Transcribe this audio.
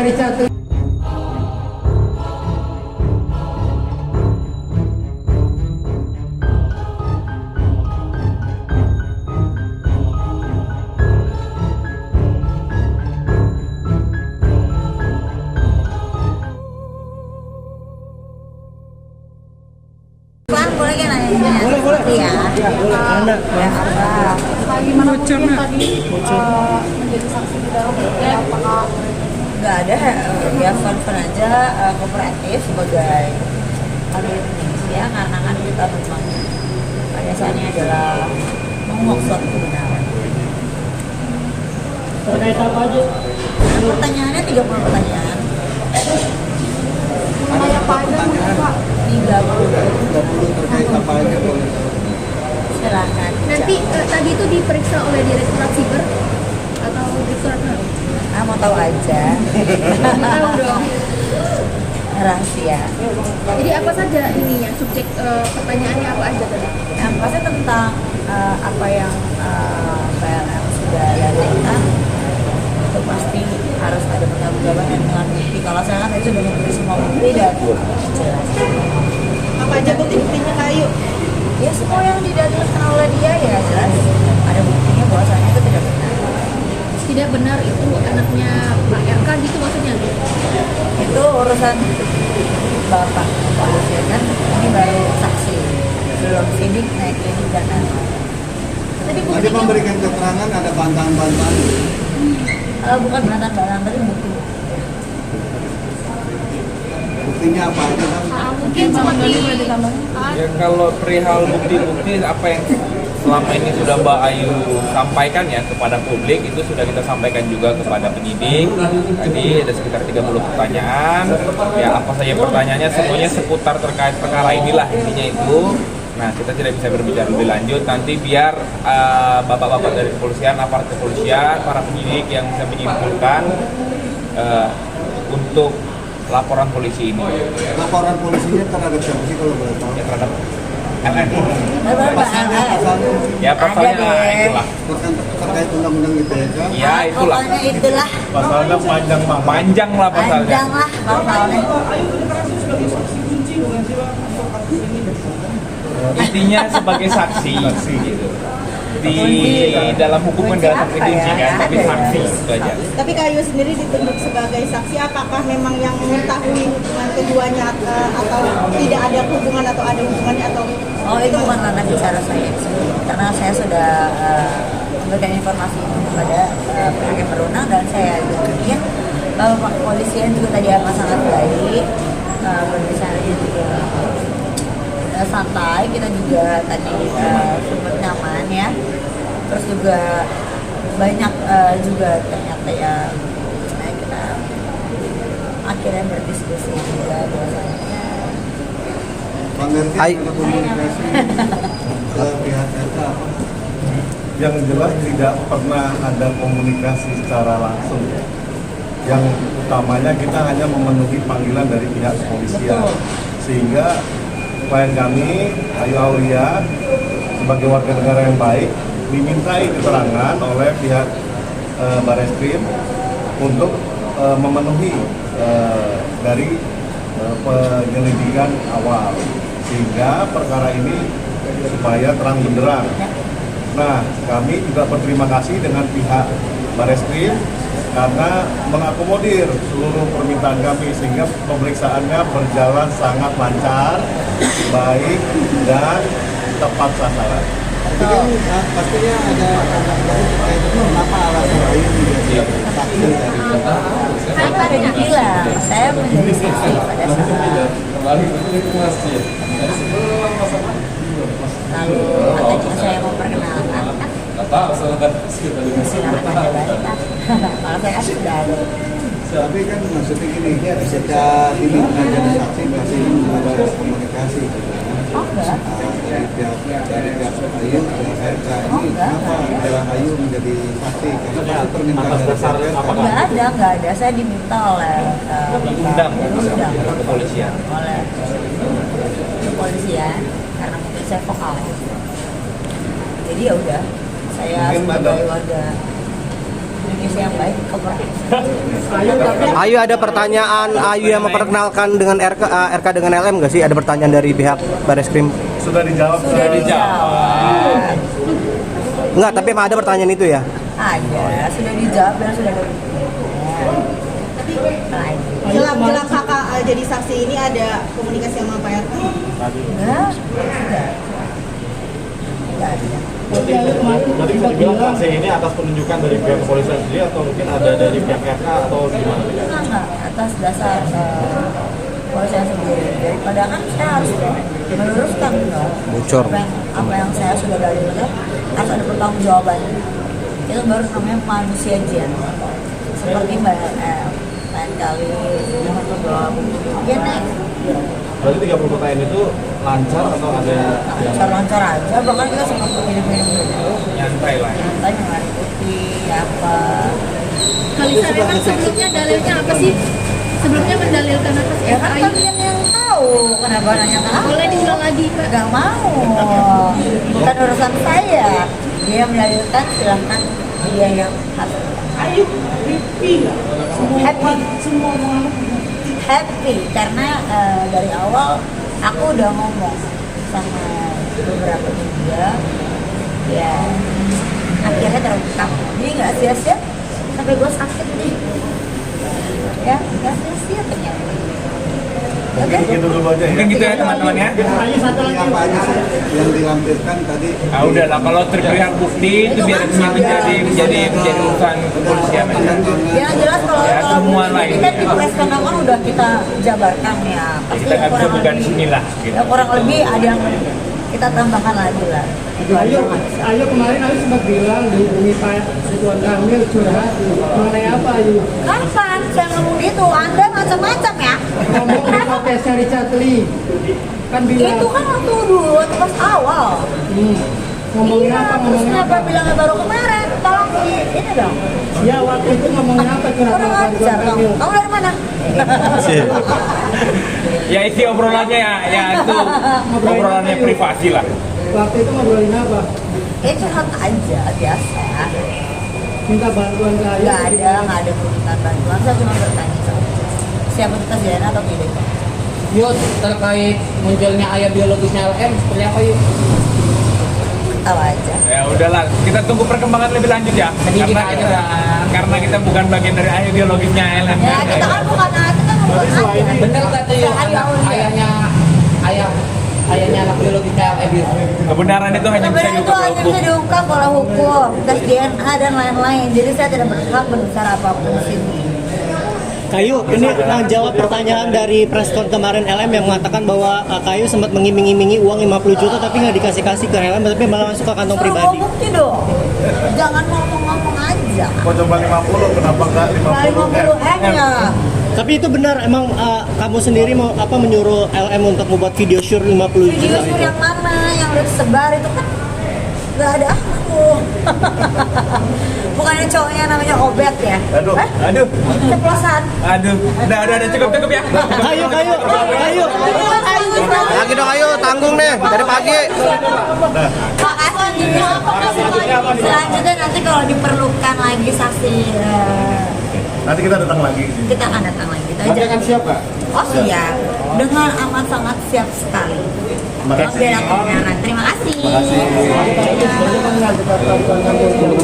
Boleh kan nanya? Boleh. Ya. Ada. Ya apa? Gimana mungkin tadi menjadi saksi di dalam apakah Nggak ada, ya fun aja, kooperatif sebagai kali Indonesia karena kan kita memang pada dasarnya adalah mengungkap suatu kebenaran. Terkait apa aja? Pertanyaannya 30 pertanyaan. mengenai apa aja mungkin Pak? 30 terkait apa aja boleh? silakan. Nanti tadi itu diperiksa oleh Direktorat Siber atau Direktorat apa? Mau tahu aja. Tahu dong. Rahasia. Jadi apa saja ininya subjek pertanyaannya apa aja tadi? Yang pasti tentang apa yang PLN sudah lakukan itu pasti harus ada pertanggungjawaban dengan bukti. Kalau saya kan itu sudah memberi semua bukti dan jelas. Apa aja bukti-buktinya kayu? Ya semua yang didalilkan oleh dia ya jelas ada buktinya bahwasanya itu tidak benar. Tidak benar itu anaknya Pak RK gitu maksudnya? Itu urusan bapak polisi kan, ini baru saksi belum sidik naik klinik dan lain-lain. Tadi Tadi buktinya memberikan keterangan ada bantahan-bantahan. Bukan bantahan tapi bukti. Buktinya apa aja kan? mungkin seperti Ya kalau perihal bukti-bukti apa yang selama ini sudah Mbak Ayu sampaikan ya kepada publik itu sudah kita sampaikan juga kepada penyidik. Tadi ada sekitar 30 pertanyaan. Ya apa saja pertanyaannya semuanya seputar terkait perkara inilah intinya itu. Nah kita tidak bisa berbicara lebih lanjut. Nanti biar bapak-bapak dari kepolisian, aparat kepolisian, para penyidik yang bisa menyimpulkan untuk laporan polisi ini. Laporan polisinya terhadap siapa sih kalau boleh tahu? Ya terhadap LN. Pasalnya Ya pasalnya itulah. terkait undang-undang ITE. Ya itulah. Pokoknya itulah. Pasalnya panjang lah pasalnya. Panjang lah pasalnya. Intinya sebagai saksi gitu. Di dalam hukum kan dalam kunci kan, tapi saksi itu aja. Tapi Kayu sendiri ditunjuk sebagai saksi, apakah memang yang mengetahui hubungan keduanya atau tidak ada hubungan atau ada hubungannya atau? Oh itu bukan ranah bicara saya karena saya sudah memberikan informasi itu kepada pihak yang berwenang dan saya yakin bahwa Pak Kepolisian juga tadi amat sangat baik, berbicaranya juga santai, kita juga tadi sempat nyaman ya, terus juga banyak juga ternyata ya kita akhirnya berdiskusi juga bahwasanya Bang Merti ada komunikasi ke pihak RK apa? Yang jelas tidak pernah ada komunikasi secara langsung. Yang utamanya kita hanya memenuhi panggilan dari pihak kepolisian. Sehingga klien kami, Ayu Aulia, sebagai warga negara yang baik, dimintai keterangan oleh pihak Bareskrim untuk memenuhi dari penyelidikan awal, sehingga perkara ini supaya terang benderang. Nah, kami juga berterima kasih dengan pihak Bareskrim karena mengakomodir seluruh permintaan kami sehingga pemeriksaannya berjalan sangat lancar, baik dan tepat sasaran. Tapi kan pastinya ada terkait itu kenapa alasan Ayu menjadi saksi dari saya tadi bilang saya menjadi saksi pada saat lalu katanya saya mau perkenalkan silakan aja balik kan kalau saya kan sudah ada. Tapi kan maksudnya gini, sejak ini menjadi saksi pasti ada komunikasi. Oh enggak. Dari pihak Ayu ke RK ini kenapa adalah Ayu menjadi saksi? Karena itu permintaan dari RK. Enggak ada. Saya diminta oleh Undang kepolisian. oleh kepolisian karena mungkin saya vokal. Jadi ya udah, saya Mungkin sebagai warga Indonesia yang baik, kooperatif. Ayu, ada pertanyaan Ayu yang memperkenalkan dengan RK dengan LM nggak sih? Ada pertanyaan dari pihak Bareskrim? Sudah dijawab. Sudah dijawab. Enggak, tapi emang ada pertanyaan itu ya? Ada, sudah dijawab dan sudah ada. Jelang kakak jadi saksi ini ada komunikasi sama Pak RT? Enggak, sudah. Enggak ada. Berarti bisa dibilang saksi ini atas penunjukan dari pihak kepolisian sendiri atau mungkin ada dari pihak RK atau gimana? Enggak, atas dasar kepolisian sendiri. Daripada kan saya harus meluruskan Bocor. apa yang saya sudah dalilkan, harus ada pertanggungjawaban. Itu baru namanya manusia jian. Seperti Mbak lain kali yang berdoa ya next. Berarti 30 pertanyaan itu lancar atau ada Lancar-lancar aja, bahkan kita sempat begini-begini dulu. nyantai lah ya? Nyantai mengikuti apa. Kalisa memang sebelumnya dalilnya apa sih? Sebelumnya mendalilkan apa sih? Ya kan kalian yang tahu, kenapa nanya ke aku? Boleh diulang lagi, Kak. Gak mau, bukan urusan saya. Dia mendalilkan, silahkan dia yang harus. Happy karena dari awal aku udah ngomong sama beberapa media, ya akhirnya terungkap. Jadi nggak sia-sia sampai gue sakit nih, ya nggak sia-sia ternyata. Oke. Gitu dulu aja ya. Mungkin gitu ya teman-teman ya. Ini apa aja sih yang dilampirkan tadi? Ah udah lah, kalau terlihat bukti itu biar menjadi urusan kepolisian aja. Yang jelas kalau Ya, semua bukti lain. kita di press conference kan udah kita jabarkan ya. Pasti Kita nggak bisa kurang bukan di lebih- sini lah. Gitu. ya kurang lebih ada yang kita tambahkan lagi lah. Itu aja Mas. Ayo kemarin Ayu sempat bilang dihubungi Pak Ridwan Kamil curhat mengenai apa Ayu? Kapan saya ngomong gitu? Anda macam-macam ya. Ngomong di podcastnya Richard Lee kan bilang. Itu kan waktu dulu, waktu pas awal. Ngomongin Iya, apa? terus Ngomongin kenapa apa? bilangnya baru kemarin? Tolong ini dong. Ya waktu itu ngomongin apa curhat Kurang sama Pak Ridwan ajar dong. Kamil? Kamu dari mana? Ya isi obrolannya ya itu obrolannya privasi lah. Waktu itu ngobrolin apa? Curhat aja biasa. Minta bantuan ke Ayu? Nggak ada permintaan bantuan. Saya cuma bertanya siapa kita jalan atau tidak. Yud, terkait munculnya ayah biologisnya LM, seperti apa Yud? Tahu aja. Ya udahlah, kita tunggu perkembangan lebih lanjut ya. Sedikit Karena aja kita, lah. karena kita bukan bagian dari ayah biologisnya LM. Ya kita kan bukan kita ngomong aja. Bener kata Yud, Sehari awal ya. ayahnya anak biologisnya LM Yud. Kebenaran itu hanya bisa Sebenarnya itu diungkap oleh hanya hukum. bisa diungkap oleh hukum, tes DNA dan lain-lain. Jadi saya tidak berhak berbicara apapun di sini. Kayu, ini menjawab pertanyaan dari preskon kemarin LM yang mengatakan bahwa Kayu sempat mengiming-imingi uang 50 juta tapi nggak dikasih-kasih ke LM tapi malah masuk ke kantong Suruh pribadi. bawa bukti dong. Jangan ngomong-ngomong aja. Kok coba 50, kenapa enggak 50 M? 50 M ya. Tapi itu benar, emang kamu sendiri mau menyuruh LM untuk membuat video shoot 50 Video juta sur itu? yang mana yang udah disebar itu kan nggak ada aku. Bukannya cowoknya namanya Obet ya? Aduh. Aduh, Ceplosan. udah cukup ya. Kayu. Lagi dong, ayo, tanggung deh, dari pagi. Selanjutnya nanti kalau diperlukan lagi saksi Nanti kita datang lagi. kita akan datang lagi. Itu Nanti aja. akan siap Pak? Oh siap, dengan amat sangat siap sekali. Terima kasih. Terima kasih. Terima kasih. Terima kasih.